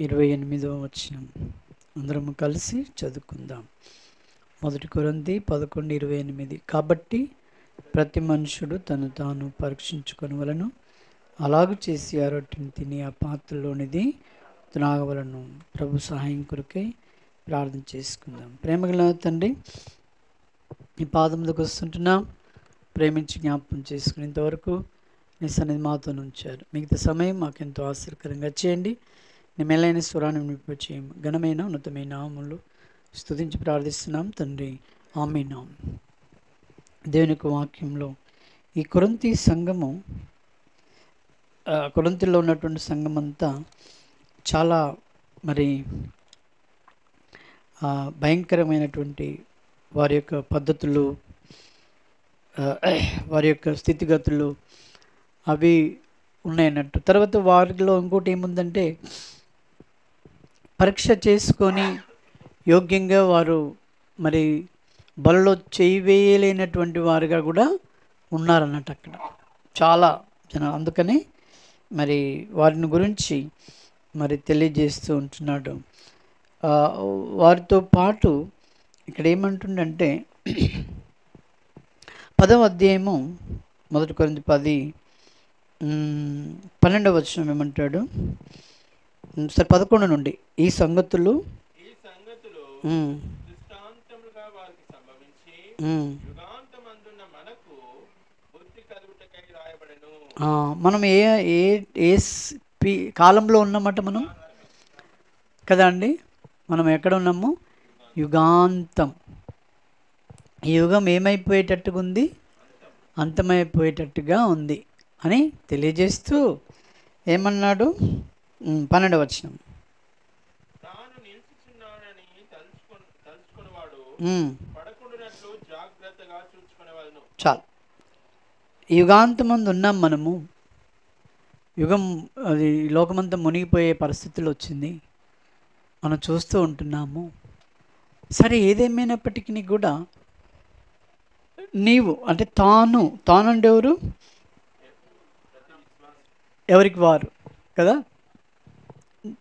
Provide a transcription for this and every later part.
28వ వచనం అందరము కలిసి చదువుకుందాం. 1 కొరింథీ 11:28. కాబట్టి ప్రతి మనుషుడు తను తాను పరీక్షించుకొనవలెను, అలాగు చేసి ఆ రొట్టెని తిని ఆ పాత్రలోనిది త్రాగవలెను. ప్రభు సహాయం కొరకై ప్రార్థన చేసుకుందాం. ప్రేమగల తండ్రి, ఈ పాదములకు వస్తుంటున్నాం. ప్రేమించి జ్ఞాపకం చేసుకుని ఇంతవరకు నీ సన్నిధి మాతో ఉంచారు. మిగతా సమయం మాకెంతో ఆశ్చర్యకరంగా చేయండి. నీ మేలైన స్వరాన్ని వినిపింపచేయము. ఘనమైన ఉన్నతమైన నామములో స్తుతించి ప్రార్థిస్తున్నాం తండ్రి, ఆమేన్. దేవుని యొక్క వాక్యంలో ఈ కొరింథీ సంఘము, కొరింథీలో ఉన్నటువంటి సంఘం అంతా చాలా భయంకరమైనటువంటి వారి యొక్క పద్ధతులు, వారి యొక్క స్థితిగతులు అవి ఉన్నాయన్నట్టు. తర్వాత వారిలో ఇంకోటి ఏముందంటే, పరీక్ష చేసుకొని యోగ్యంగా వారు బలలో చేయి వేయలేనటువంటి వారుగా కూడా ఉన్నారన్నట్టు అక్కడ చాలా జనం. అందుకని వారిని గురించి తెలియజేస్తూ ఉంటున్నాడు. వారితో పాటు ఇక్కడ ఏమంటుండంటే 10వ అధ్యాయము 1 కొరింథీ 10:12 వచనం ఏమంటాడు? సరే 11 నుండి ఈ సంగతులు మనం ఏ ఏ కాలంలో ఉన్నామట మనం కదా అండి? మనం ఎక్కడ ఉన్నాము? యుగాంతం. ఈ యుగం ఏమైపోయేటట్టుగా ఉంది? అంతమైపోయేటట్టుగా ఉంది అని తెలియజేస్తూ ఏమన్నాడు? 12వ వచనం, చాలు. ఈ యుగాంతమందు ఉన్నాం మనము. యుగం అది లోకమంతా మునిగిపోయే పరిస్థితులు వచ్చింది, మనం చూస్తూ ఉంటున్నాము. సరే, ఏదేమైనప్పటికీ కూడా నీవు అంటే తానంటే ఎవరు? ఎవరికి వారు కదా.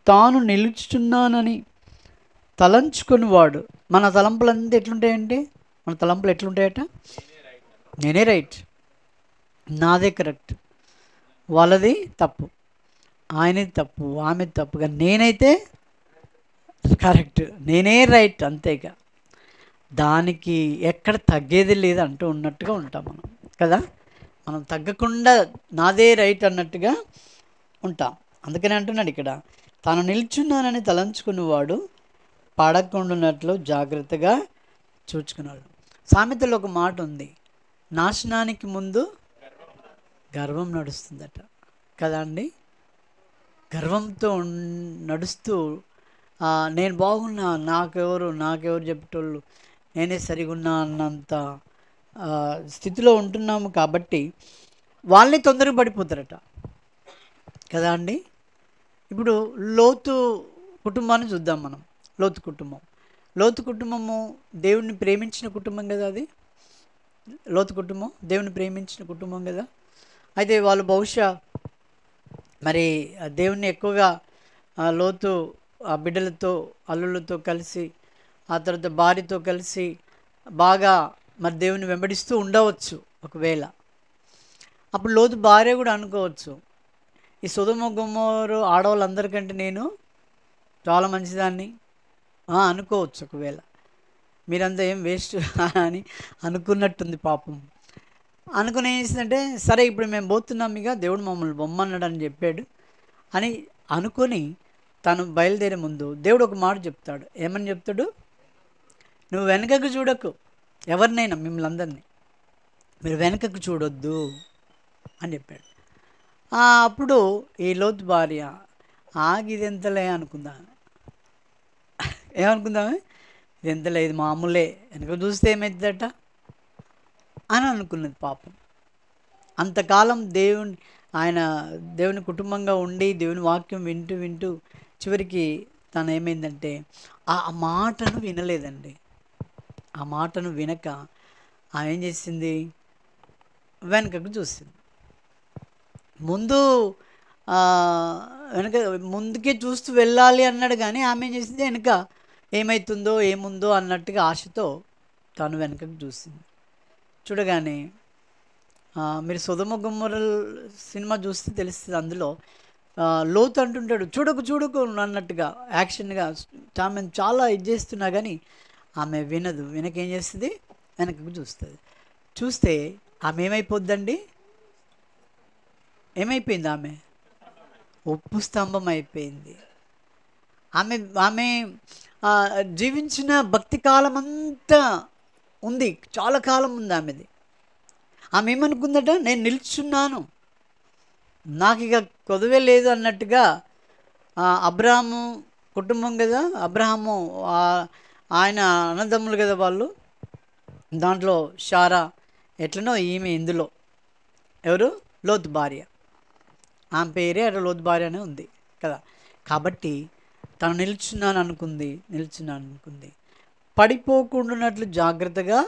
తాను నిలుచుతున్నానని తలంచుకుని వాడు. మన తలంపులు అంతా ఎట్లుంటాయండి? మన తలంపులు ఎట్లుంటాయట? నేనే రైట్, నాదే కరెక్ట్, వాళ్ళది తప్పు, ఆయనది తప్పు, ఆమెది తప్పుగా, నేనైతే కరెక్ట్, నేనే రైట్, అంతేగా. దానికి ఎక్కడ తగ్గేది లేదు అంటూ ఉన్నట్టుగా ఉంటాం మనం కదా. మనం తగ్గకుండా నాదే రైట్ అన్నట్టుగా ఉంటాం. అందుకని అంటున్నాడు ఇక్కడ, తాను నిల్చున్నానని తలంచుకునేవాడు పడకుండానట్లు జాగ్రత్తగా చూచుకున్నాడు. సామెతలో ఒక మాట ఉంది, నాశనానికి ముందు గర్వం నడుస్తుందట కదా అండి. గర్వంతో నడుస్తూ నేను బాగున్నా, నాకెవరు చెప్పేటోళ్ళు, నేనే సరిగా ఉన్నా అన్నంత స్థితిలో ఉంటున్నాము. కాబట్టి వాళ్ళే తొందరగా పడిపోతారట కదా అండి. ఇప్పుడు లోతు కుటుంబాన్ని చూద్దాం మనం. లోతు కుటుంబము దేవుణ్ణి ప్రేమించిన కుటుంబం కదా. అది లోతు కుటుంబం దేవుని ప్రేమించిన కుటుంబం కదా. అయితే వాళ్ళు బహుశా దేవుణ్ణి ఎక్కువగా లోతు ఆ బిడ్డలతో, అల్లులతో కలిసి, ఆ తర్వాత భార్యతో కలిసి బాగా దేవుని వెంబడిస్తూ ఉండవచ్చు. ఒకవేళ అప్పుడు లోతు భార్య కూడా అనుకోవచ్చు, ఈ సొదొమ గొమొర ఆడవాళ్ళందరికంటే నేను చాలా మంచిదాన్ని అనుకోవచ్చు. ఒకవేళ మీరంతా ఏం వేస్ట్ అని అనుకున్నట్టుంది పాపం. అనుకుని ఏం చేసిందంటే, సరే ఇప్పుడు మేము పోతున్నాం, ఇక దేవుడు మమ్మల్ని బొమ్మన్నాడు అని చెప్పాడు అని అనుకొని తను బయలుదేరే ముందు దేవుడు ఒక మాట చెప్తాడు. ఏమని చెప్తాడు? నువ్వు వెనకకు చూడకు, ఎవరినైనా మిమ్మల్ని అందరినీ మీరు వెనకకు చూడొద్దు అని చెప్పాడు. అప్పుడు ఈ లోతు భార్య ఇదెంతలే అనుకుందా. ఏమనుకుందామే? ఇదెంతలే, ఇది మామూలే, వెనక చూస్తే ఏమవుతుందట అని అనుకున్నది పాపం. అంతకాలం దేవుని కుటుంబంగా ఉండి దేవుని వాక్యం వింటూ చివరికి తను ఏమైందంటే ఆ మాటను వినలేదండి. ఆ మాటను వినక ఏం చేసింది? వెనకకు చూసింది. ముందు ఆ, వెనక ముందుకే చూస్తూ వెళ్ళాలి అన్నాడు, కానీ ఆమె ఏం చేసింది, వెనక ఏమవుతుందో ఏముందో అన్నట్టుగా ఆశతో తను వెనకకు చూసింది. చూడగానే మీరు సొదొమ గొమొర్రా సినిమా చూస్తే తెలుస్తుంది. అందులో లోతు అంటుంటాడు, చూడకు చూడకు అన్నట్టుగా యాక్షన్గా ఆమె చాలా ఇది చేస్తున్నా కానీ ఆమె వినదు. వెనకేం చేస్తుంది, వెనకకు చూస్తుంది. చూస్తే ఆమె ఏమైపోద్దండి, ఏమైపోయింది ఆమె, ఉప్పు స్తంభం అయిపోయింది. ఆమె ఆమె ఆ, జీవించిన భక్తి కాలం అంతా ఉంది, చాలా కాలం ఉంది ఆమెది. ఆమె ఏమనుకుందట, నేను నిల్చున్నాను, నాకు ఇక కొదవే లేదు అన్నట్టుగా. అబ్రహాము కుటుంబం కదా, అబ్రహాము ఆయన అన్నదమ్ములు కదా వాళ్ళు, దాంట్లో షారా ఎట్లనో ఈమె ఇందులో ఎవరు, లోతు భార్య. ఆమె పేరే అక్కడ లోతు భార్య అనే ఉంది కదా. కాబట్టి తను నిల్చున్నాను అనుకుంది. పడిపోకుండానట్లు జాగ్రత్తగా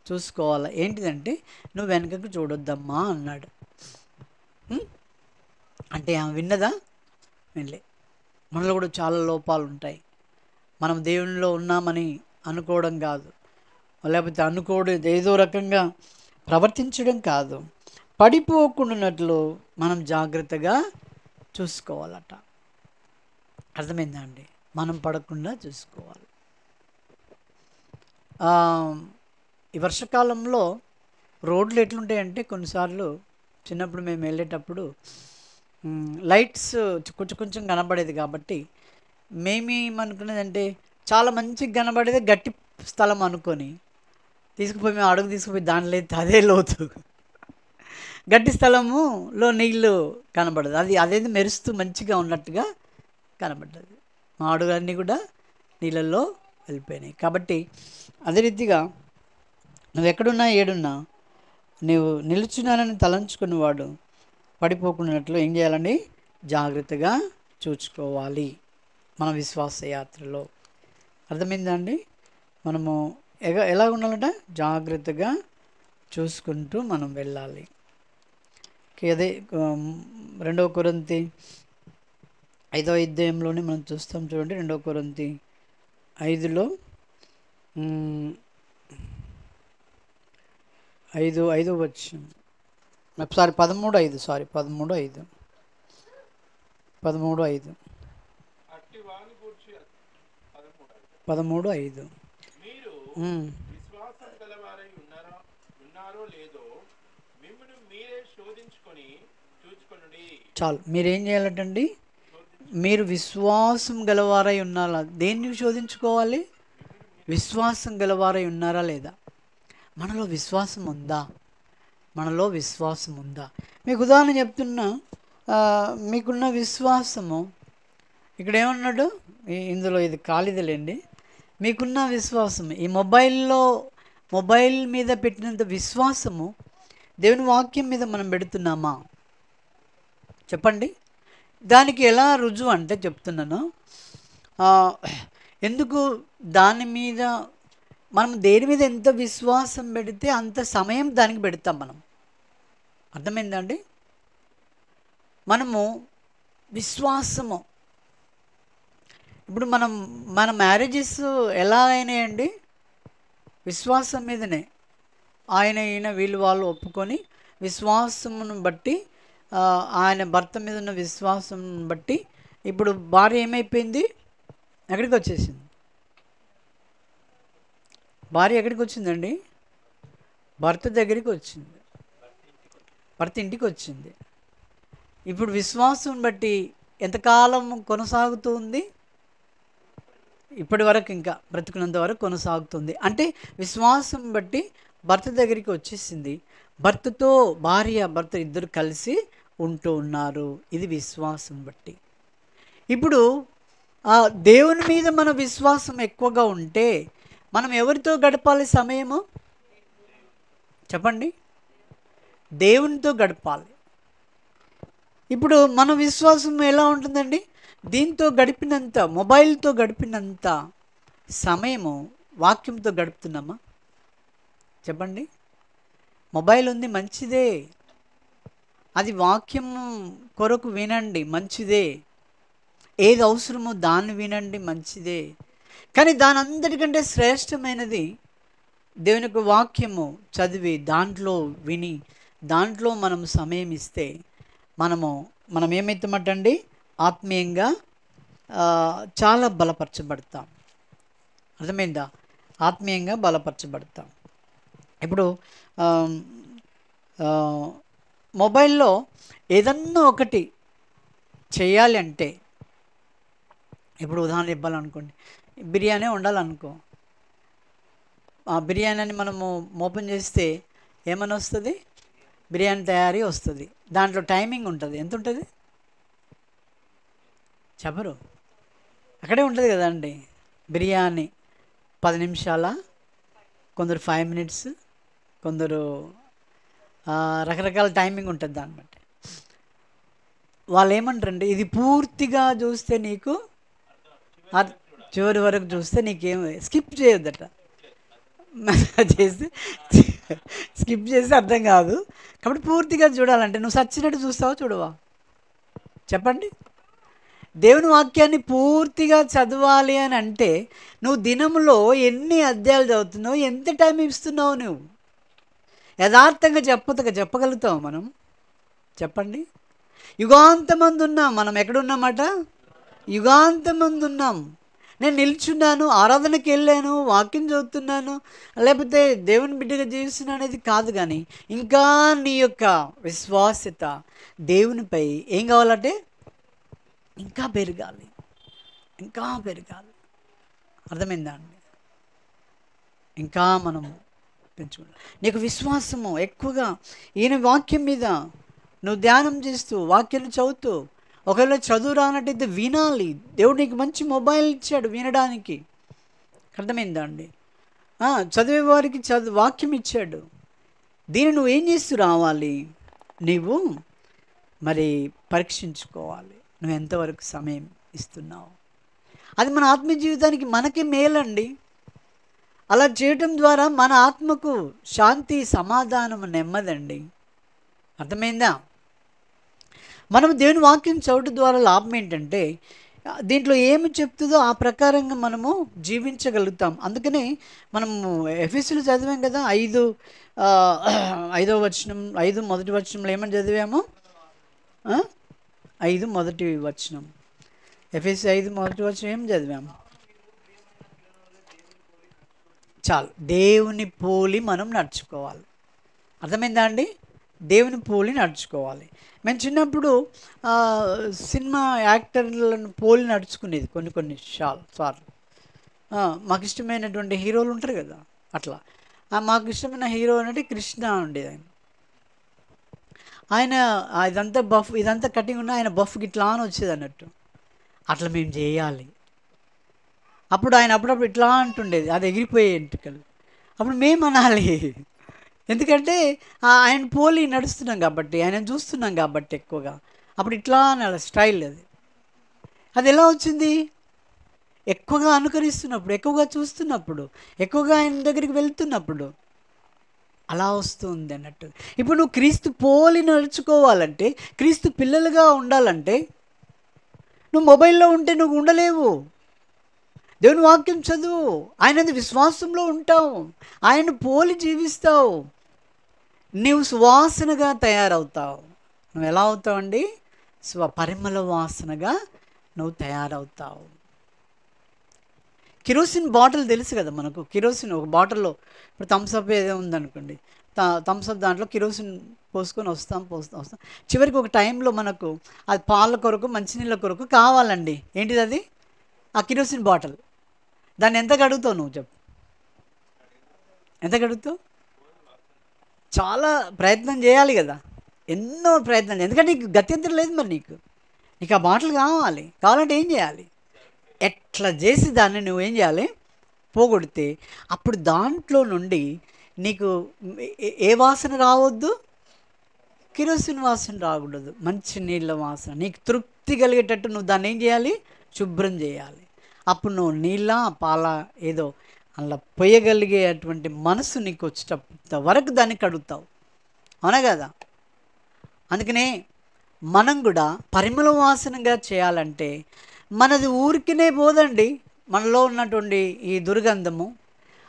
చూసుకోవాలి. ఏంటిదంటే, నువ్వు వెనకకు చూడొద్దమ్మా అన్నాడు. అంటే ఆమె విన్నదా, వినలే. మనలో కూడా చాలా లోపాలు ఉంటాయి. మనం దేవునిలో ఉన్నామని అనుకోవడం కాదు, లేకపోతే అనుకోవడం ఏదో రకంగా ప్రవర్తించడం కాదు, పడిపోకుండానట్లు మనం జాగ్రత్తగా చూసుకోవాలట. అర్థమైందా అండి, మనం పడకుండా చూసుకోవాలి. ఈ వర్షాకాలంలో రోడ్లు ఎట్లుంటాయంటే, కొన్నిసార్లు చిన్నప్పుడు మేము వెళ్ళేటప్పుడు లైట్స్ కొంచెం కొంచెం కనబడేది కాబట్టి మేమేమనుకునేదంటే, చాలా మంచిగా కనబడేది గట్టి స్థలం అనుకొని తీసుకుపోయి మేము అడుగు తీసుకుపోయి దాంట్లో అయితే అదే లోతు. గట్టి స్థలములో నీళ్ళు కనబడదు, అదేది మెరుస్తూ మంచిగా ఉన్నట్టుగా కనబడ్డది. మా అడుగులన్నీ కూడా నీళ్ళల్లో వెళ్ళిపోయినాయి. కాబట్టి అదే రీతిగా నువ్వు ఎక్కడున్నా ఏడున్నా నువ్వు నిలుచున్నానని తలంచుకునేవాడు పడిపోకున్నట్లు ఏం చేయాలండి, జాగ్రత్తగా చూసుకోవాలి మన విశ్వాస యాత్రలో. అర్థమైందా అండి, మనము ఎలా ఉండాలంట, జాగ్రత్తగా చూసుకుంటూ మనం వెళ్ళాలి. అదే 2 కొరింథీ 5వ అధ్యాయంలోనే మనం చూస్తాం చూడండి. 2 కొరింథీ 5లో 5 వచ్చి సారీ 13:5 సారీ 13:5 13:5 చాలు. మీరేం చేయాలంటండి, మీరు విశ్వాసం గలవారై ఉన్నారా, దేన్ని శోధించుకోవాలి, విశ్వాసం గలవారై ఉన్నారా లేదా, మనలో విశ్వాసం ఉందా, మనలో విశ్వాసం ఉందా. మీకు ఉదాహరణ చెప్తున్నా, మీకున్న విశ్వాసము ఇక్కడ ఏమన్నాడు, ఇందులో ఇది ఖాళీదిలేండి. మీకున్న విశ్వాసం ఈ మొబైల్ మీద పెట్టినంత విశ్వాసము దేవుని వాక్యం మీద మనం పెడుతున్నామా చెప్పండి. దానికి ఎలా రుజువు అంటే చెప్తున్నాను, ఎందుకు దాని మీద మనం దేని మీద ఎంత విశ్వాసం పెడితే అంత సమయం దానికి పెడతాం మనం. అర్థమైందండి, మనము విశ్వాసము ఇప్పుడు మన మ్యారేజెస్ ఎలా అయినాయండి, విశ్వాసం మీదనే. ఈయన వీళ్ళు వాళ్ళు ఒప్పుకొని విశ్వాసమును బట్టి, ఆయన భర్త మీద ఉన్న విశ్వాసం బట్టి ఇప్పుడు భార్య ఏమైపోయింది, ఎక్కడికి వచ్చేసింది, భార్య ఎక్కడికి వచ్చిందండి, భర్త దగ్గరికి వచ్చింది, భర్త ఇంటికి వచ్చింది. ఇప్పుడు విశ్వాసం బట్టి ఎంతకాలం కొనసాగుతూ ఉంది, ఇప్పటి వరకు ఇంకా బ్రతుకున్నంత వరకు కొనసాగుతుంది. అంటే విశ్వాసం బట్టి భర్త దగ్గరికి వచ్చేసింది, భర్త ఇద్దరు కలిసి ఉంటూ ఉన్నారు. ఇది విశ్వాసం బట్టి. ఇప్పుడు దేవుని మీద మన విశ్వాసం ఎక్కువగా ఉంటే మనం ఎవరితో గడపాలి సమయము చెప్పండి, దేవునితో గడపాలి. ఇప్పుడు మన విశ్వాసం ఎలా ఉంటుందండి, దీంతో గడిపినంత, మొబైల్తో గడిపినంత సమయము వాక్యంతో గడుపుతున్నామా చెప్పండి. మొబైల్ ఉంది మంచిదే, అది వాక్యము కొరకు వినండి, మంచిదే. ఏది అవసరమో దాన్ని వినండి, మంచిదే. కానీ దాని అందరికంటే శ్రేష్టమైనది దేవుని యొక్క వాక్యము చదివి దాంట్లో విని దాంట్లో మనం సమయం ఇస్తే మనం ఏమవుతామటండి, ఆత్మీయంగా చాలా బలపరచబడతాం. అర్థమైందా? ఆత్మీయంగా బలపరచబడతాం. ఇప్పుడు మొబైల్లో ఏదన్నా ఒకటి చేయాలి అంటే, ఇప్పుడు ఉదాహరణ ఇవ్వాలనుకోండి, బిర్యానీ వండాలనుకో, ఆ బిర్యానీని మనము ఓపెన్ చేస్తే ఏమని వస్తుంది? బిర్యానీ తయారీ వస్తుంది. దాంట్లో టైమింగ్ ఉంటుంది. ఎంత ఉంటుంది చెప్పరు? అక్కడే ఉంటుంది కదండి. బిర్యానీ 10 నిమిషాల, కొందరు 5 మినిట్స్, కొందరు రకరకాల టైమింగ్ ఉంటుంది దాన్ని బట్టి. వాళ్ళు ఏమంటారంటే, ఇది పూర్తిగా చూస్తే నీకు చివరి వరకు చూస్తే నీకేం స్కిప్ చేయొద్దట. చేస్తే స్కిప్ చేస్తే అర్థం కాదు. కాబట్టి పూర్తిగా చూడాలంటే నువ్వు సచ్చినట్టు చూస్తావా చూడవా చెప్పండి? దేవుని వాక్యాన్ని పూర్తిగా చదవాలి అని అంటే నువ్వు దినంలో ఎన్ని అధ్యాయాలు చదువుతున్నావు, ఎంత టైం ఇస్తున్నావు? నువ్వు యథార్థంగా చెప్పగలుగుతావు మనం? చెప్పండి. యుగాంతమంది ఉన్నాం మనం. ఎక్కడున్నామట? యుగాంతమంది ఉన్నాం. నేను నిల్చున్నాను, ఆరాధనకి వెళ్ళాను, వాక్యం చదువుతున్నాను, లేకపోతే దేవుని బిడ్డగా జీవిస్తున్నాను అనేది కాదు. కానీ ఇంకా నీ యొక్క విశ్వాసత దేవునిపై ఏం కావాలంటే ఇంకా పెరగాలి, ఇంకా పెరగాలి. అర్థమైందా అండి? ఇంకా మనం పెంచుకుంటాం. నీకు విశ్వాసము ఎక్కువగా ఈయన వాక్యం మీద నువ్వు ధ్యానం చేస్తూ వాక్యాన్ని చదువుతూ, ఒకవేళ చదువు రానట్టయితే వినాలి. దేవుడు నీకు మంచి మొబైల్ ఇచ్చాడు వినడానికి. అర్థమైందా అండి? చదివే వారికి వాక్యం ఇచ్చాడు. దీన్ని నువ్వు ఏం చేస్తూ రావాలి? నీవు మరి పరీక్షించుకోవాలి, నువ్వు ఎంతవరకు సమయం ఇస్తున్నావు. అది మన ఆత్మీయ జీవితానికి మనకే మేలండి. అలా చేయటం ద్వారా మన ఆత్మకు శాంతి, సమాధానం, నెమ్మదండి. అర్థమైందా? మనం దేవుని వాక్యం చదవడం ద్వారా లాభం ఏంటంటే దీంట్లో ఏమి చెప్తుందో ఆ ప్రకారంగా మనము జీవించగలుగుతాం. అందుకనే మనము ఎఫెసీలు చదివాం కదా, 5వ వచనం, 5 మొదటి వచనంలో ఏమని చదివాము? 5 మొదటి వచనం, ఎఫెసీ 5 మొదటి వచనం ఏం చదివాము? చాలు, దేవుని పోలి మనం నడుచుకోవాలి. అర్థమైందా అండి? దేవుని పోలి నడుచుకోవాలి. మేము చిన్నప్పుడు సినిమా యాక్టర్లను పోలి నడుచుకునేది కొన్ని సార్లు. మాకు ఇష్టమైనటువంటి హీరోలు ఉంటారు కదా, అట్లా మాకు ఇష్టమైన హీరో అంటే కృష్ణ ఉండేది. ఆయన ఇదంతా కటింగ్ ఉన్న ఆయన బఫ్కి ఇట్లా అని వచ్చేది అన్నట్టు. అట్లా మేము చేయాలి. అప్పుడు ఆయన అప్పుడప్పుడు ఇట్లా అంటుండేది, అది ఎగిరిపోయే ఎంట్రుకలు. అప్పుడు మేము అనాలి, ఎందుకంటే ఆయన పోలి నడుస్తున్నాం కాబట్టి, ఆయన చూస్తున్నాం కాబట్టి ఎక్కువగా. అప్పుడు ఇట్లా అనాలి స్టైల్. అది ఎలా వచ్చింది? ఎక్కువగా అనుకరిస్తున్నప్పుడు, ఎక్కువగా చూస్తున్నప్పుడు, ఎక్కువగా ఆయన దగ్గరికి వెళ్తున్నప్పుడు అలా వస్తుంది అన్నట్టు. ఇప్పుడు నువ్వు క్రీస్తు పోలి నడుచుకోవాలంటే, క్రీస్తు పిల్లలుగా ఉండాలంటే నువ్వు మొబైల్లో ఉంటే నువ్వు ఉండలేవు. దేవుని వాక్యం చదువు, ఆయన విశ్వాసంలో ఉంటావు, ఆయన పోలి జీవిస్తావు, నీవు సువాసనగా తయారవుతావు. నువ్వు ఎలా అవుతావు అండి? పరిమళ వాసనగా నువ్వు తయారవుతావు. కిరోసిన్ బాటిల్ తెలుసు కదా మనకు. కిరోసిన్ ఒక బాటిల్లో, ఇప్పుడు థమ్స్అప్ ఏదో ఉందనుకోండి, థమ్స్అప్ దాంట్లో కిరోసిన్ పోసుకొని వస్తాం. చివరికి ఒక టైంలో మనకు అది పాల కొరకు, మంచినీళ్ళ కొరకు కావాలండి. ఏంటిది అది? ఆ కిరోసిన్ బాటిల్. దాన్ని ఎంత కడుగుతావు నువ్వు చెప్పు? ఎంత కడుగుతావు? చాలా ప్రయత్నం చేయాలి కదా, ఎన్నో ప్రయత్నం. ఎందుకంటే నీకు గత్యంతరం లేదు. మరి నీకు ఆ బాటిల్ కావాలంటే ఏం చేయాలి? ఎట్లా చేసి దాన్ని నువ్వేం చేయాలి? పోగొడితే అప్పుడు దాంట్లో నుండి నీకు ఏ వాసన రావద్దు? కిరోసిన్ వాసన రాకూడదు, మంచి నీళ్ళ వాసన. నీకు తృప్తి కలిగేటట్టు నువ్వు దాన్ని ఏం చేయాలి? శుభ్రం చేయాలి. అప్పుడు నువ్వు నీళ్ళ పాల ఏదో అలా పొయ్యగలిగేటువంటి మనసు నీకు వచ్చేటప్పుడు వరకు దాన్ని కడుగుతావు. అవునా కదా? అందుకనే మనం కూడా పరిమళ వాసనగా చేయాలంటే మనది ఊరికినే పోదండి, మనలో ఉన్నటువంటి ఈ దుర్గంధము.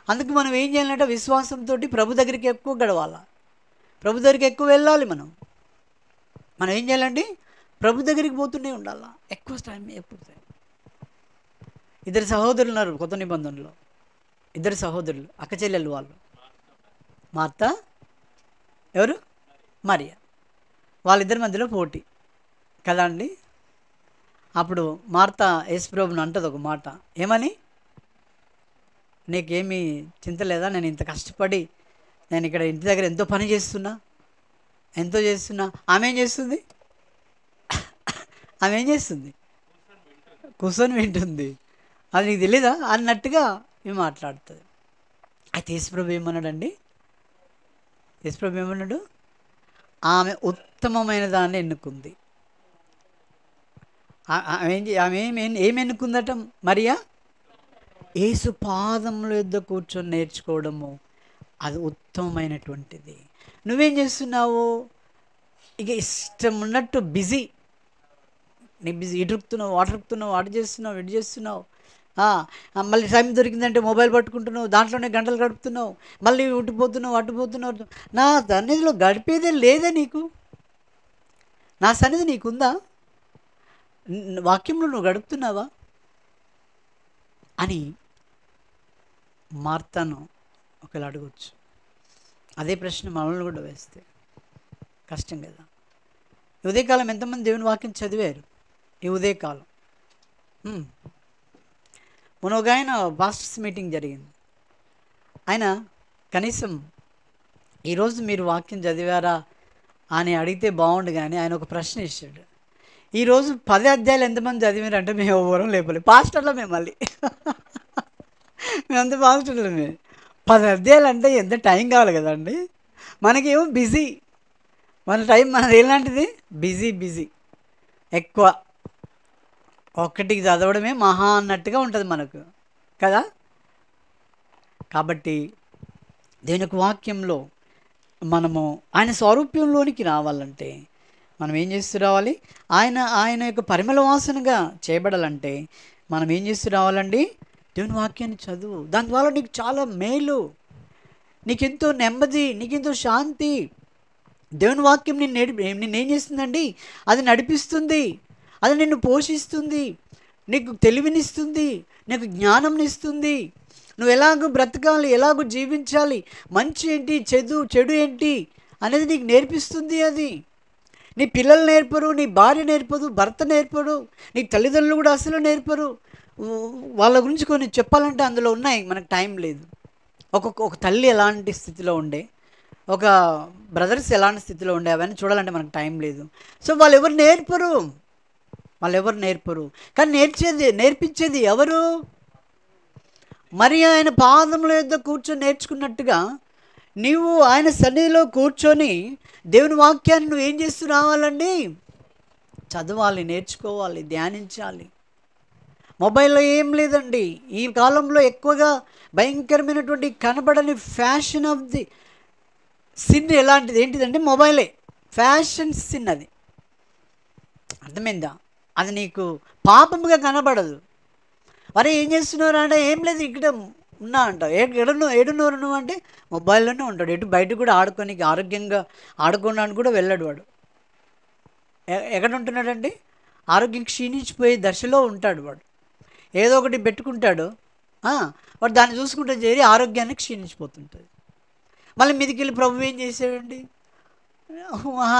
అందుకు మనం ఏం చేయాలంటే విశ్వాసంతో ప్రభు దగ్గరికి ఎక్కువ గడవాలి, ప్రభు దగ్గరికి ఎక్కువ వెళ్ళాలి. మనం ఏం చేయాలండి, ప్రభు దగ్గరికి పోతూనే ఉండాలా, ఎక్కువ టైం. ఇద్దరు సహోదరులు ఉన్నారు కొత్త నిబంధనలో, ఇద్దరు సహోదరులు, అక్క చెల్లెలు వాళ్ళు. మార్త, ఎవరు, మరియా. వాళ్ళిద్దరి మధ్యలో పోటీ కదా అండి. అప్పుడు మార్త యేసుప్రభుని అంటది ఒక మాట, ఏమని, నీకేమీ చింత లేదా, నేను ఇంత కష్టపడి నేను ఇక్కడ ఇంటి దగ్గర ఎంతో పని చేస్తున్నా, ఎంతో చేస్తున్నా. ఆమె ఏం చేస్తుంది, ఆమె ఏం చేస్తుంది, కూర్చొని వింటుంది. అది నీకు తెలీదా అన్నట్టుగా మేము మాట్లాడుతుంది. అయితే యేసుప్రభు ఏమన్నాడండి, యేసుప్రభు ఏమన్నాడు, ఆమె ఉత్తమమైన దాన్ని ఎన్నుకుంది. ఆమె ఏమి ఎన్నుకుందట, మరియా యేసు పాదముల యొద్ద కూర్చొని నేర్చుకోవడము, అది ఉత్తమమైనటువంటిది. నువ్వేం చేస్తున్నావు, ఇక ఇష్టం ఉన్నట్టు బిజీ, నీ బిజీ, ఇటురుకుతున్నావు, అటురుకుతున్నావు, అటు చేస్తున్నావు, ఇటు చేస్తున్నావు. మళ్ళీ టైం దొరికిందంటే మొబైల్ పట్టుకుంటున్నావు, దాంట్లోనే గంటలు గడుపుతున్నావు, మళ్ళీ ఇటుపోతున్నావు, అటుపోతున్నావు. నా సన్నిధిలో గడిపేదే లేదా నీకు, నా సన్నిధి నీకుందా, వాక్యంలో నువ్వు గడుపుతున్నావా అని మార్తను ఒకవేళ అడగచ్చు. అదే ప్రశ్న మనల్ని కూడా వేస్తే కష్టం కదా. ఈ ఉదయకాలం ఎంతమంది దేవుని వాక్యం చదివారు ఈ ఉదయకాలం? మొన్న ఒక ఆయన పాస్టర్స్ మీటింగ్ జరిగింది. ఆయన కనీసం ఈరోజు మీరు వాక్యం చదివారా అని అడిగితే బాగుండు, కానీ ఆయన ఒక ప్రశ్న ఇచ్చాడు, ఈరోజు 10 అధ్యాయాలు ఎంతమంది చదివారు అంటే మేము ఎవరం లేపలేదు. పాస్టర్లో మేము మళ్ళీ మేమంతా పాస్టర్లో. 10 అధ్యాయాలు అంటే ఎంత టైం కావాలి కదండి. మనకేమో బిజీ, మన టైం మనది ఎలాంటిది, బిజీ ఎక్కువ. ఒక్కటికి చదవడమే మహా అన్నట్టుగా ఉంటుంది మనకు కదా. కాబట్టి దేవుని యొక్క వాక్యంలో మనము ఆయన స్వరూప్యంలోనికి రావాలంటే మనం ఏం చేస్తూ రావాలి, ఆయన యొక్క పరిమళ వాసనగా చేయబడాలంటే మనం ఏం చేస్తూ రావాలండి, దేవుని వాక్యాన్ని చదువు. దాని ద్వారా నీకు చాలా మేలు, నీకెంతో నెమ్మది, నీకెంతో శాంతి. దేవుని వాక్యం నిన్నేం చేస్తుందండి, అది నడిపిస్తుంది, అది నిన్ను పోషిస్తుంది, నీకు తెలివినిస్తుంది, నీకు జ్ఞానంనిస్తుంది. నువ్వు ఎలాగో బ్రతకాలి, ఎలాగో జీవించాలి, మంచి ఏంటి, చెడు ఏంటి అనేది నీకు నేర్పిస్తుంది. అది నీ పిల్లలు నేర్పరు, నీ భార్య నేర్పదు, భర్త నేర్పడు, నీ తల్లిదండ్రులు కూడా అసలు నేర్పరు. వాళ్ళ గురించి కొన్ని చెప్పాలంటే అందులో ఉన్నాయి, మనకు టైం లేదు. ఒక తల్లి ఎలాంటి స్థితిలో ఉండే, ఒక బ్రదర్స్ ఎలాంటి స్థితిలో ఉండే, అవన్నీ చూడాలంటే మనకు టైం లేదు. సో వాళ్ళు ఎవరు నేర్పరు. కానీ నేర్పించేది ఎవరు? మరి ఆయన పాదముల యొద్ద కూర్చొని నేర్చుకున్నట్టుగా నీవు ఆయన సన్నిధిలో కూర్చొని దేవుని వాక్యాన్ని నువ్వు ఏం చేస్తూ రావాలండి, చదవాలి, నేర్చుకోవాలి, ధ్యానించాలి. మొబైల్లో ఏం లేదండి ఈ కాలంలో. ఎక్కువగా భయంకరమైనటువంటి కనబడని ఫ్యాషన్ ఆఫ్ ది సిన్ ఎలాంటిది ఏంటిదంటే మొబైలే ఫ్యాషన్ సిన్. అది అర్థమైందా? అది నీకు పాపముగా కనబడదు. మరి ఏం చేస్తున్నారు అంటే, ఏం లేదు ఇక్కడ ఉన్నా అంటావు. ఏడున్నోరు నువ్వు అంటే మొబైల్లోనే ఉంటాడు. ఎటు బయట కూడా ఆడుకోనికి, ఆరోగ్యంగా ఆడుకోవడానికి కూడా వెళ్ళాడు వాడు. ఎక్కడ ఉంటున్నాడండి? ఆరోగ్యం క్షీణించిపోయే దశలో ఉంటాడు వాడు. ఏదో ఒకటి పెట్టుకుంటాడు, వాడు దాన్ని చూసుకుంటూ చేరి ఆరోగ్యాన్ని క్షీణించిపోతుంటుంది. మళ్ళీ మీదికి వెళ్ళి ప్రభు ఏం చేసాడండి,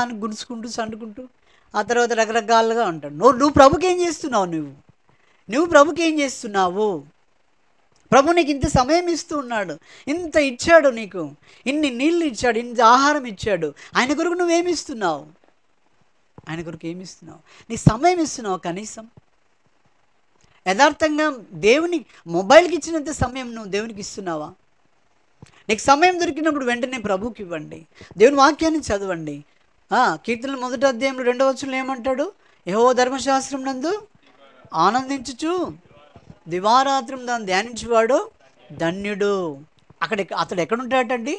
అని గుడుచుకుంటూ సండుకుంటూ ఆ తర్వాత రకరకాలుగా ఉంటాడు. నువ్వు ప్రభుకి ఏం చేస్తున్నావు, నువ్వు ప్రభుకి ఏం చేస్తున్నావు? ప్రభు నీకు ఇంత సమయం ఇస్తూ ఉన్నాడు, ఇంత ఇచ్చాడు, నీకు ఇన్ని నీళ్ళు ఇచ్చాడు, ఇంత ఆహారం ఇచ్చాడు. ఆయన కొరకు నువ్వేమిస్తున్నావు? ఆయన కొరకు ఏమిస్తున్నావు? నీ సమయం ఇస్తున్నావు కనీసం? యథార్థంగా దేవుని మొబైల్కి ఇచ్చినంత సమయం నువ్వు దేవునికి ఇస్తున్నావా? నీకు సమయం దొరికినప్పుడు వెంటనే ప్రభుకి ఇవ్వండి, దేవుని వాక్యాన్ని చదవండి. కీర్తనల 1వ అధ్యాయంలో 2వ వచనంలో ఏమంటాడు? యెహోవా ధర్మశాస్త్రం నందు ఆనందించుచు దివారాత్రం దాన్ని ధ్యానించేవాడు ధన్యుడు. అతడు ఎక్కడుంటాడటండి?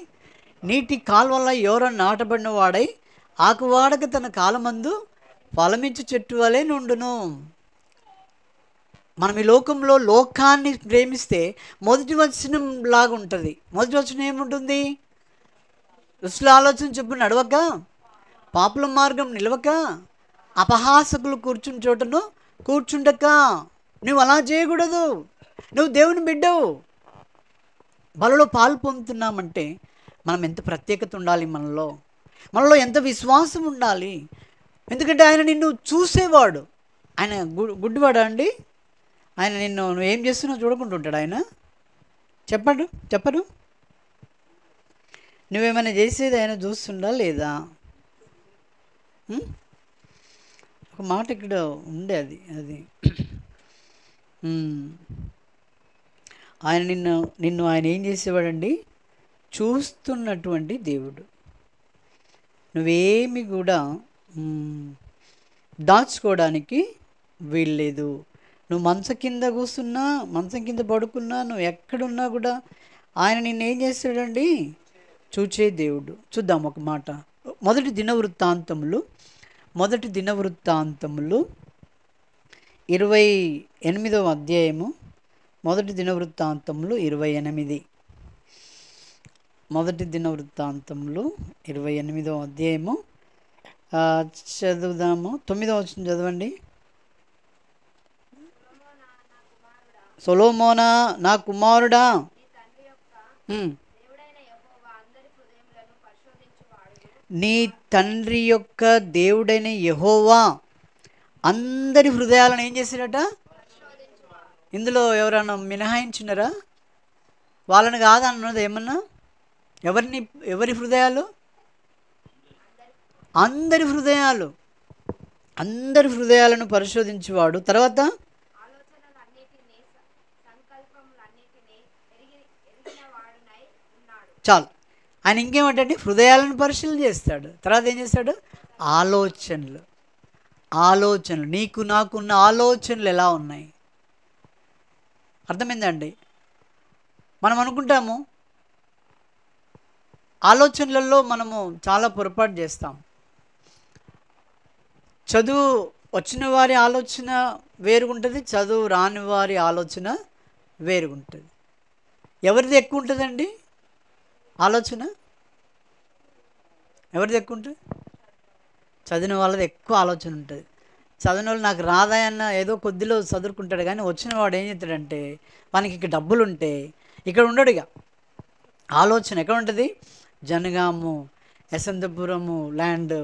నీటి కాలువల ఎవరో నాటబడిన వాడై ఆకువాడక తన కాలమందు ఫలమిచ్చు చెట్టు వలె నుండును. మనం ఈ లోకంలో లోకాన్ని ప్రేమిస్తే మొదటి వచనం లాగా ఉంటుంది. మొదటి వచనం ఏముంటుంది? దుష్టుల ఆలోచన చొప్పున నడవక, పాపుల మార్గం నిలవక, అపహాసకులు కూర్చుని చోటను కూర్చుండక. నువ్వు అలా చేయకూడదు. నువ్వు దేవుని బిడ్డవు. బలలో పాలు పొందుతున్నామంటే మనం ఎంత ప్రత్యేకత ఉండాలి, మనలో ఎంత విశ్వాసం ఉండాలి. ఎందుకంటే ఆయన నిన్ను చూసేవాడు. ఆయన గుడ్డివాడా అండి? ఆయన నువ్వు ఏం చేస్తున్నావు చూడకుంటుంటాడు ఆయన? చెప్పరు నువ్వేమైనా చేసేది ఆయన చూస్తుండా లేదా? ఒక మాట ఇక్కడ ఉండే అది ఆయన నిన్ను ఆయన ఏం చేసేవాడండి? చూస్తున్నటువంటి దేవుడు. నువ్వేమి కూడా దాచుకోవడానికి వీల్లేదు. నువ్వు మంచం కింద కూర్చున్నా, మంచం కింద పడుకున్నా, నువ్వు ఎక్కడున్నా కూడా ఆయన నిన్నేం చేస్తాడండి? చూచే దేవుడు. చూద్దాం ఒక మాట. మొదటి దినవృత్తాంతములు 28వ అధ్యాయము. మొదటి దినవృత్తాంతములు 28. మొదటి దినవృత్తాంతములు 28వ అధ్యాయము చదువుదాము. 9వ వచనం చదవండి. సొలొమోనా నా కుమారుడా, నీ తండ్రి యొక్క దేవుడైన యెహోవా అందరి హృదయాలను ఏం చేశాడట? ఇందులో ఎవరన్నా మినహాయించినారా? వాళ్ళని కాదన్నది ఏమన్నా? ఎవరి హృదయాలు? అందరి హృదయాలను పరిశోధించేవాడు. తర్వాత చాలు. ఆయన ఇంకేమంటే హృదయాలను పరిశీలన చేస్తాడు. తర్వాత ఏం చేస్తాడు? ఆలోచనలు నీకు నాకున్న ఆలోచనలు ఎలా ఉన్నాయి? అర్థమైందండి? మనం అనుకుంటాము, ఆలోచనలలో మనము చాలా పొరపాటు చేస్తాం. చదువు వచ్చిన వారి ఆలోచన వేరుగుంటుంది, చదువు రాని వారి ఆలోచన వేరుగుంటుంది. ఎవరిది ఎక్కువ ఉంటుందండి ఆలోచన? ఎవరిది ఎక్కువ ఉంటుంది? చదివిన వాళ్ళది ఎక్కువ ఆలోచన ఉంటుంది. చదివిన వాళ్ళు నాకు రాదా అన్న ఏదో కొద్దిలో చదువుకుంటాడు, కానీ వచ్చిన వాడు ఏం చేస్తాడంటే వానికి ఇక్కడ డబ్బులు ఉంటే ఇక్కడ ఉండడు. ఇక ఆలోచన ఎక్కడ ఉంటుంది? జనగాము, యశవంతపురము ల్యాండ్,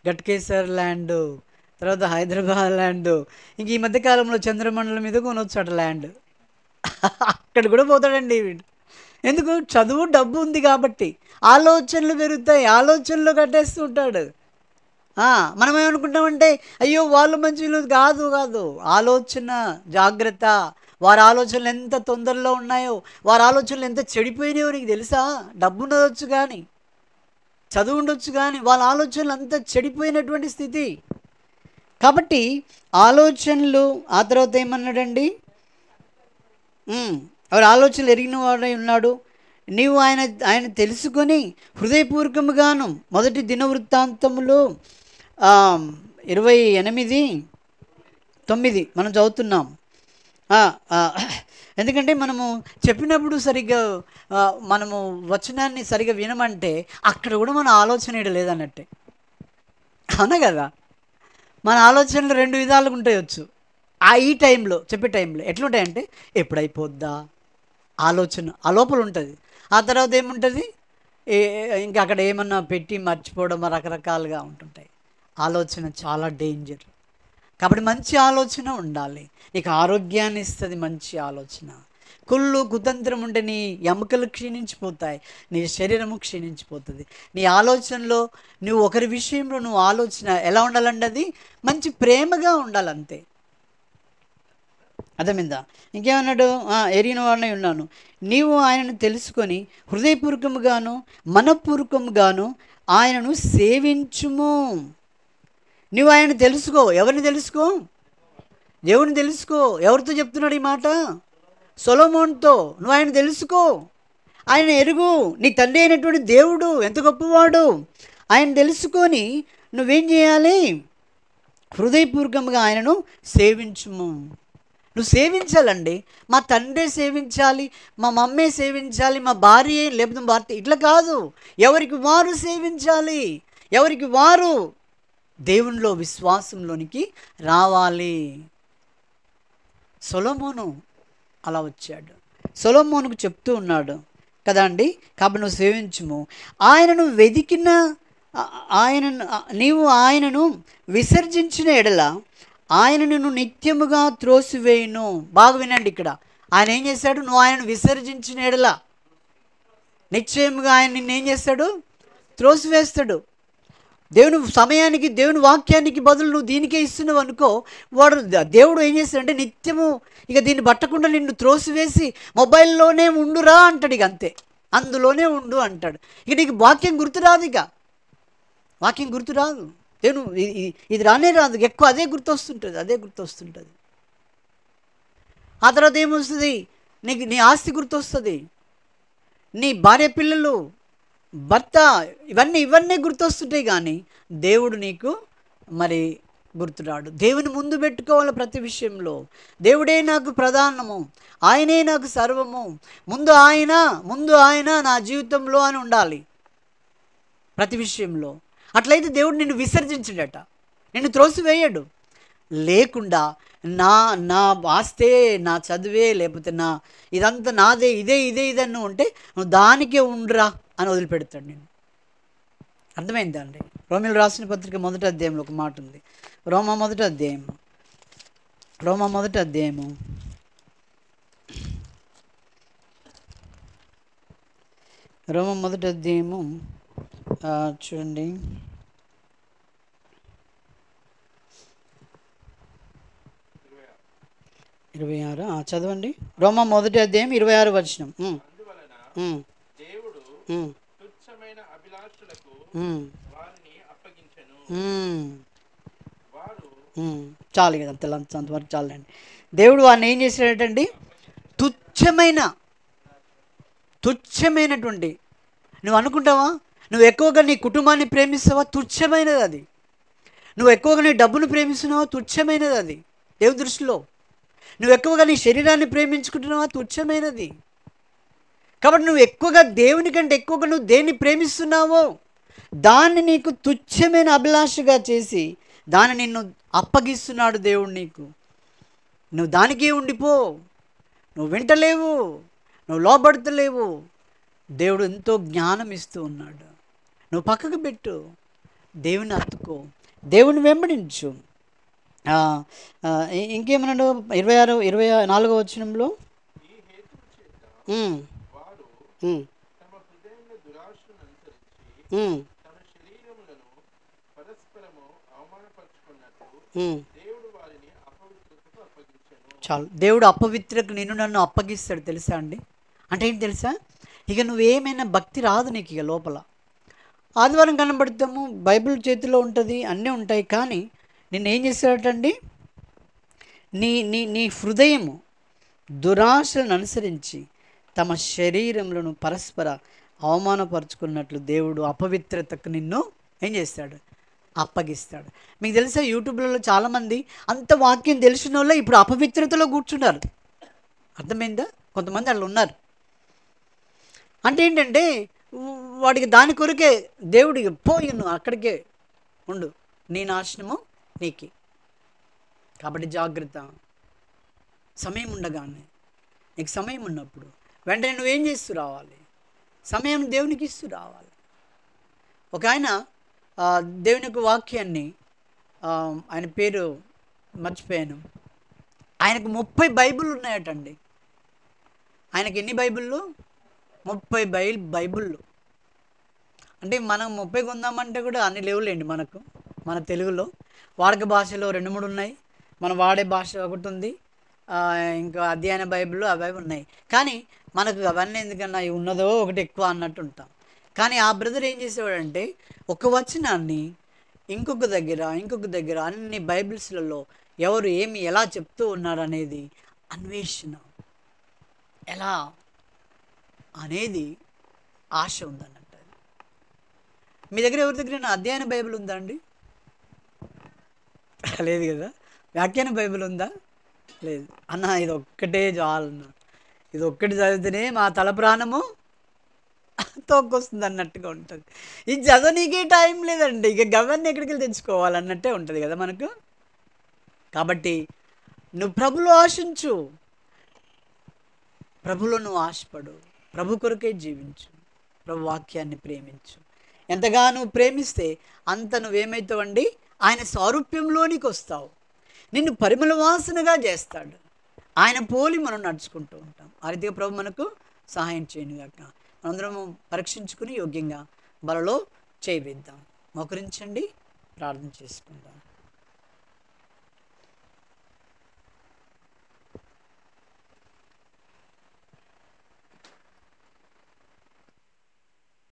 గట్కేసర్ ల్యాండ్, తర్వాత హైదరాబాద్ ల్యాండ్, ఇంక ఈ మధ్యకాలంలో చంద్రమండలం మీద కొనొచ్చాడు ల్యాండ్. అక్కడ కూడా పోతాడండి వీడు. ఎందుకు? చదువు డబ్బు ఉంది కాబట్టి. ఆలోచనలు పెరుగుతాయి, ఆలోచనలు కట్టేస్తూ ఉంటాడు. మనం ఏమనుకుంటామంటే అయ్యో వాళ్ళు మంచిలు. కాదు. ఆలోచన జాగ్రత్త. వారి ఆలోచనలు ఎంత తొందరలో ఉన్నాయో, వారి ఆలోచనలు ఎంత చెడిపోయినాయో నీకు తెలుసా? డబ్బు ఉండవచ్చు కానీ, చదువు ఉండొచ్చు కానీ, వాళ్ళ ఆలోచనలు అంత చెడిపోయినటువంటి స్థితి. కాబట్టి ఆలోచనలు. ఆ తర్వాత ఏమన్నాడండి? వారి ఆలోచనలు ఎరిగిన వాడై ఉన్నాడు. నీవు ఆయన తెలుసుకొని హృదయపూర్వకముగాను. మొదటి దినవృత్తాంతములు 28:9 మనం చదువుతున్నాం. ఎందుకంటే మనము చెప్పినప్పుడు సరిగ్గా మనము వచనాన్ని సరిగ్గా వినమంటే అక్కడ కూడా మన ఆలోచన ఇడ లేదన్నట్టే. అవునా కదా? మన ఆలోచనలు 2 విధాలుగా ఉంటాయొచ్చు. ఈ టైంలో చెప్పే టైంలో ఎట్లుంటాయంటే ఎప్పుడైపోద్దా ఆలోచన ఆ లోపల ఉంటుంది. ఆ తర్వాత ఏముంటుంది? ఇంకా అక్కడ ఏమన్నా పెట్టి మర్చిపోవడం రకరకాలుగా ఉంటుంటాయి. ఆలోచన చాలా డేంజర్. కాబట్టి మంచి ఆలోచన ఉండాలి. నీకు ఆరోగ్యాన్ని ఇస్తుంది మంచి ఆలోచన. కుళ్ళు కుతంత్రం ఉంటే నీ ఎముకలు క్షీణించిపోతాయి, నీ శరీరము క్షీణించిపోతుంది. నీ ఆలోచనలో నువ్వు ఒకరి విషయంలో నువ్వు ఆలోచన ఎలా ఉండాలంటే అది మంచి ప్రేమగా ఉండాలంతే. అర్థమైందా? ఇంకేమన్నాడు? ఎరిగిన వాడినై ఉన్నాను. నీవు ఆయనను తెలుసుకొని హృదయపూర్వకముగాను మనపూర్వకముగాను ఆయనను సేవించుము. నువ్వు ఆయన తెలుసుకో. ఎవరిని తెలుసుకో? దేవుని తెలుసుకో. ఎవరితో చెప్తున్నాడు ఈ మాట? సొలొమోన్తో. నువ్వు ఆయన తెలుసుకో, ఆయన ఎరుగు. నీ తండ్రి అయినటువంటి దేవుడు ఎంత గొప్పవాడు. ఆయన తెలుసుకొని నువ్వేం చేయాలి? హృదయపూర్వకంగా ఆయనను సేవించుము. నువ్వు సేవించాలండి. మా తండ్రే సేవించాలి, మా మమ్మే సేవించాలి, మా భార్య లేకపోతే భర్త, ఇట్లా కాదు. ఎవరికి వారు సేవించాలి. ఎవరికి వారు దేవునిలో విశ్వాసంలోనికి రావాలి. సొలొమోను అలా వచ్చాడు. సొలొమోనుకు చెప్తూ ఉన్నాడు కదా అండి, కాబట్టి నువ్వు సేవించుము. ఆయనను వెదికిన ఆయనను నీవు ఆయనను విసర్జించిన ఎడల ఆయన నిన్ను నిత్యముగా త్రోసివేయును. బాగా వినండి ఇక్కడ. ఆయన ఏం చేశాడు? నువ్వు ఆయనను విసర్జించిన ఎడల నిశ్చయముగా ఆయన నిన్ను ఏం చేస్తాడు? త్రోసివేస్తాడు. దేవుని సమయానికి, దేవుని వాక్యానికి బదులు నువ్వు దీనికే ఇస్తున్నావు అనుకో, వాడు దేవుడు ఏం చేస్తాడంటే నిత్యము ఇక దీన్ని పట్టకుండా నిన్ను త్రోసివేసి మొబైల్లోనే ఉండురా అంటాడు. ఇక అంతే, అందులోనే ఉండు అంటాడు. ఇక నీకు వాక్యం గుర్తురాదు. ఇక వాక్యం గుర్తురాదు. దేవుడు ఇది రానే రాదు. ఎక్కువ అదే గుర్తొస్తుంటుంది. ఆ తర్వాత ఏమొస్తుంది? నీకు నీ ఆస్తి గుర్తొస్తుంది, నీ భార్య పిల్లలు, భర్త, ఇవన్నీ గుర్తొస్తుంటాయి. కానీ దేవుడు నీకు మరి గుర్తురాడు. దేవుని ముందు పెట్టుకోవాలి ప్రతి విషయంలో. దేవుడే నాకు ప్రధానము, ఆయనే నాకు సర్వము, ముందు ఆయన నా జీవితంలో అని ఉండాలి ప్రతి విషయంలో. అట్లయితే దేవుడు నిన్ను విసర్జించడట, నిన్ను త్రోసివేయడు. లేకుండా నా ఆస్తే, నా చదివే, లేకపోతే ఇదంతా నాదే, ఇదే ఇదన్ను ఉంటే నువ్వు దానికే ఉండురా అని వదిలిపెడతాడు నేను. అర్థమైందా అండి? రోమీయులకు రాసిన పత్రిక 1వ అధ్యాయంలో ఒక మాట ఉంది. రోమా 1వ అధ్యాయము 1వ అధ్యాయము చూడండి, 26 చదవండి. రోమా 1వ అధ్యాయం 26వ వచనం. చాలు కదా, అంతవరకు చాలండి. దేవుడు వాడిని ఏం చేశాడటండి? తుచ్చమైనటువంటి, నువ్వు అనుకుంటావా నువ్వు ఎక్కువగా నీ కుటుంబాన్ని ప్రేమిస్తావా? తుచ్చమైనది అది. నువ్వు ఎక్కువగా నీ డబ్బును ప్రేమిస్తున్నావా? తుచ్చమైనది అది దేవుని దృష్టిలో. నువ్వు ఎక్కువగా నీ శరీరాన్ని ప్రేమించుకుంటున్నావా? తుచ్చమైనది. కాబట్టి నువ్వు ఎక్కువగా దేవుని కంటే ఎక్కువగా నువ్వు దేన్ని ప్రేమిస్తున్నావో దాన్ని నీకు తుచ్చమైన అభిలాషగా చేసి దాన్ని నిన్ను అప్పగిస్తున్నాడు దేవుడు నీకు. నువ్వు దానికే ఉండిపో, నువ్వు వింటలేవు, నువ్వు లోబడతలేవు. దేవుడు ఎంతో జ్ఞానం ఇస్తూ ఉన్నాడు. నువ్వు పక్కకు పెట్టు, దేవుని హత్తుకో, దేవుని వెంబడించు. ఇంకేమన్నాడు? 24వ వచనంలో చాలు. దేవుడు అపవిత్రకు నిన్ను నన్ను అప్పగిస్తాడు, తెలుసా అండి? అంటే ఏంటి తెలుసా? ఇక నువ్వేమైనా భక్తి రాదు నీకు. ఇక లోపల ఆదివారం కనబడతాము, బైబిల్ చేతిలో ఉంటుంది, అన్నీ ఉంటాయి. కానీ నిన్నేం చేస్తాడటండి? నీ హృదయము దురాశలను అనుసరించి తమ శరీరములను పరస్పర అవమానపరుచుకున్నట్లు దేవుడు అపవిత్రతకు నిన్ను ఏం చేస్తాడు? అప్పగిస్తాడు. మీకు తెలుసా, యూట్యూబ్లలో చాలామంది అంత వాక్యం తెలిసిన వాళ్ళు ఇప్పుడు అపవిత్రతలో కూర్చున్నారు. అర్థమైందా? కొంతమంది అట్లా ఉన్నారు. అంటే ఏంటంటే వాడికి దాని కొరకే దేవుడికి పోయి నువ్వు అక్కడికే ఉండు, నీ నాశనము నీకే. కాబట్టి జాగ్రత్త. సమయం ఉండగానే, నీకు సమయం ఉన్నప్పుడు వెంటనే నువ్వేం చేస్తూ రావాలి? సమయం దేవునికి ఇస్తూ రావాలి. ఒక ఆయన దేవుని యొక్క వాక్యాన్ని, ఆయన పేరు మర్చిపోయాను, ఆయనకు 30 బైబిళ్ళు ఉన్నాయటండి. ఆయనకి ఎన్ని బైబిళ్ళు? 30 బైబిళ్ళు. అంటే మనం 30 కొందామంటే కూడా అన్ని లేవులేండి మనకు. మన తెలుగులో వాడక భాషలో 2-3 ఉన్నాయి, మనం వాడే భాష ఒకటి ఉంది, ఇంకా అధ్యయన బైబిళ్ళు అవి ఉన్నాయి. కానీ మనకు అవన్నీ ఎందుకన్నా ఉన్నదో ఒకటి ఎక్కువ అన్నట్టు ఉంటాం. కానీ ఆ బ్రదర్ ఏం చేసేవాడంటే ఒక వచనాన్ని ఇంకొక దగ్గర అన్ని బైబిల్స్లలో ఎవరు ఎలా చెప్తూ ఉన్నారు అనేది అన్వేషణ, ఎలా అనేది ఆశ ఉందన్నట్టు. మీ దగ్గర ఎవరి దగ్గర అధ్యయన బైబిల్ ఉందా అండి? లేదు కదా. వ్యాఖ్యాన బైబిల్ ఉందా? లేదు. అన్న ఇది ఒక్కటే చాలన్న, ఇది ఒక్కటి చదివితేనే మా తల ప్రాణము తోక్కొస్తుంది అన్నట్టుగా ఉంటుంది. ఇది చదవనీకే టైం లేదండి, ఇక గవర్ని ఎక్కడికి వెళ్ళి తెచ్చుకోవాలన్నట్టే ఉంటుంది కదా మనకు. కాబట్టి నువ్వు ప్రభులో ఆశించు, ప్రభులో నువ్వు ఆశపడు, ప్రభు కొరకే జీవించు, ప్రభు వాక్యాన్ని ప్రేమించు. ఎంతగా నువ్వు ప్రేమిస్తే అంత నువ్వేమవుతావండి, ఆయన సారూప్యంలోనికి వస్తావు. నిన్ను పరిమళ వాసనగా చేస్తాడు. ఆయన పోలి మనం నడుచుకుంటూ ఉంటాం. ఆ రీతిగా ప్రభు మనకు సహాయం చేయనుగాక. మనందరము పరీక్షించుకుని యోగ్యంగా బలలో చేయిద్దాం. మోకరించండి, ప్రార్థన చేసుకుందాం.